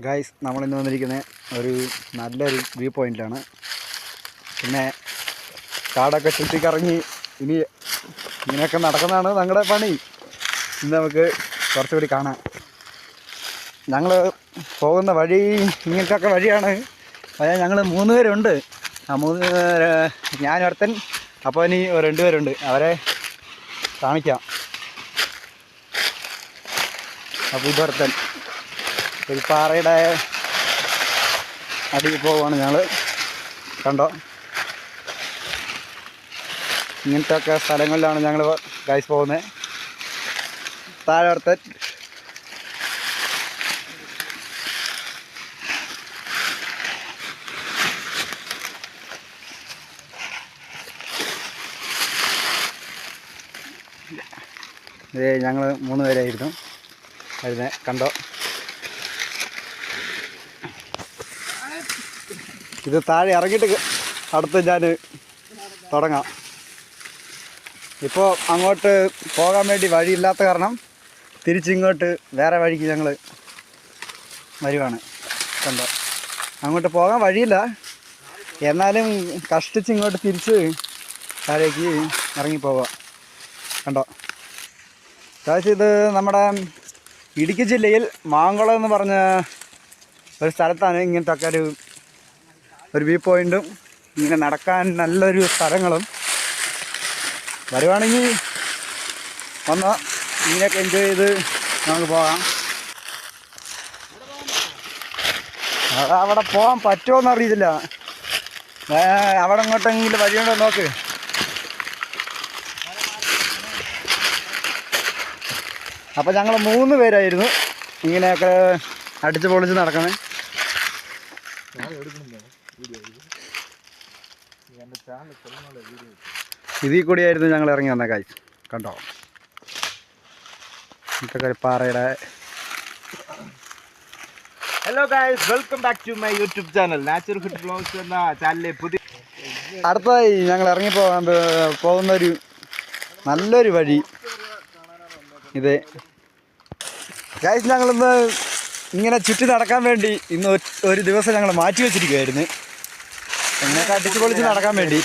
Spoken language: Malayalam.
ഗൈസ് നമ്മളിന്ന് വന്നിരിക്കുന്നത് ഒരു നല്ലൊരു വ്യൂ പോയിന്റിലാണ്. പിന്നെ കാടൊക്കെ ചുറ്റിക്കറങ്ങി ഇനി ഇങ്ങനെയൊക്കെ നടക്കുന്നതാണ് ഞങ്ങളുടെ പണി. ഇന്ന് നമുക്ക് കുറച്ചുകൂടി കാണാം. ഞങ്ങൾ പോകുന്ന വഴി ഇങ്ങനത്തെയൊക്കെ വഴിയാണ്. അതായത് ഞങ്ങൾ 3 പേരുണ്ട്. ആ 3 ഞാനൊരുത്തൻ, അപ്പോൾ ഇനി 2 പേരുണ്ട്, അവരെ കാണിക്കാം. അപ്പോൾ ഇതൊരുത്തൻ ഒരു പാറയുടെ അടിയിൽ പോവുകയാണ് ഞങ്ങൾ. കണ്ടോ, ഇങ്ങനത്തെയൊക്കെ സ്ഥലങ്ങളിലാണ് ഞങ്ങൾ ഗൈസ് പോകുന്നത്. താഴെ ഒരുത്തൻ ഞങ്ങൾ 3 പേരായിരുന്നു അതിനെ. കണ്ടോ, ഇത് താഴെ ഇറങ്ങിയിട്ട് അടുത്ത് ഞാൻ തുടങ്ങാം. ഇപ്പോൾ അങ്ങോട്ട് പോകാൻ വേണ്ടി വഴിയില്ലാത്ത കാരണം തിരിച്ചിങ്ങോട്ട് വേറെ വഴിക്ക് ഞങ്ങൾ വരുവാണ്. കണ്ടോ, അങ്ങോട്ട് പോകാൻ വഴിയില്ല, എന്നാലും കഷ്ടിച്ച് ഇങ്ങോട്ട് തിരിച്ച് താഴേക്ക് ഇറങ്ങിപ്പോവുക. കണ്ടോ കാശ്, ഇത് നമ്മുടെ ഇടുക്കി ജില്ലയിൽ മാങ്കുളം എന്ന് പറഞ്ഞ ഒരു സ്ഥലത്താണ് ഇങ്ങനത്തെ ഒക്കെ ഒരു വ്യൂ പോയിൻറ്റും ഇങ്ങനെ നടക്കാൻ നല്ലൊരു സ്ഥലങ്ങളും. വരുവാണെങ്കിൽ വന്ന് ഇങ്ങനെയൊക്കെ എൻജോയ് ചെയ്ത് നമുക്ക് പോകാം. അവിടെ പോകാൻ പറ്റുമോയെന്ന് അറിയത്തില്ല. അവിടെ ഇങ്ങോട്ടെങ്കിലും വഴിയുണ്ടോ നോക്ക്. അപ്പോൾ ഞങ്ങൾ 3 പേരായിരുന്നു ഇങ്ങനെയൊക്കെ അടിച്ച് പൊളിച്ച് നടക്കണേ. ഇതിൽ കൂടിയായിരുന്നു ഞങ്ങൾ ഇറങ്ങി വന്ന കാഴ്ച. കണ്ടോ, ഇതൊക്കെ പാറയുടെ. Hello guys, welcome back to my YouTube channel natural food blogs എന്ന ചാനലിലെ പുതിയ. അടുത്തതായി ഞങ്ങൾ ഇറങ്ങി പോകുന്നൊരു നല്ലൊരു വഴി ഇത്. ഗൈസ്, ഞങ്ങളിന്ന് ഇങ്ങനെ ചുറ്റി നടക്കാൻ വേണ്ടി ഇന്ന് ഒരു ദിവസം ഞങ്ങൾ മാറ്റി വെച്ചിരിക്കുകയായിരുന്നു. ഇങ്ങനെയൊക്കെ അടിച്ച് പൊളിച്ച് നടക്കാൻ വേണ്ടി.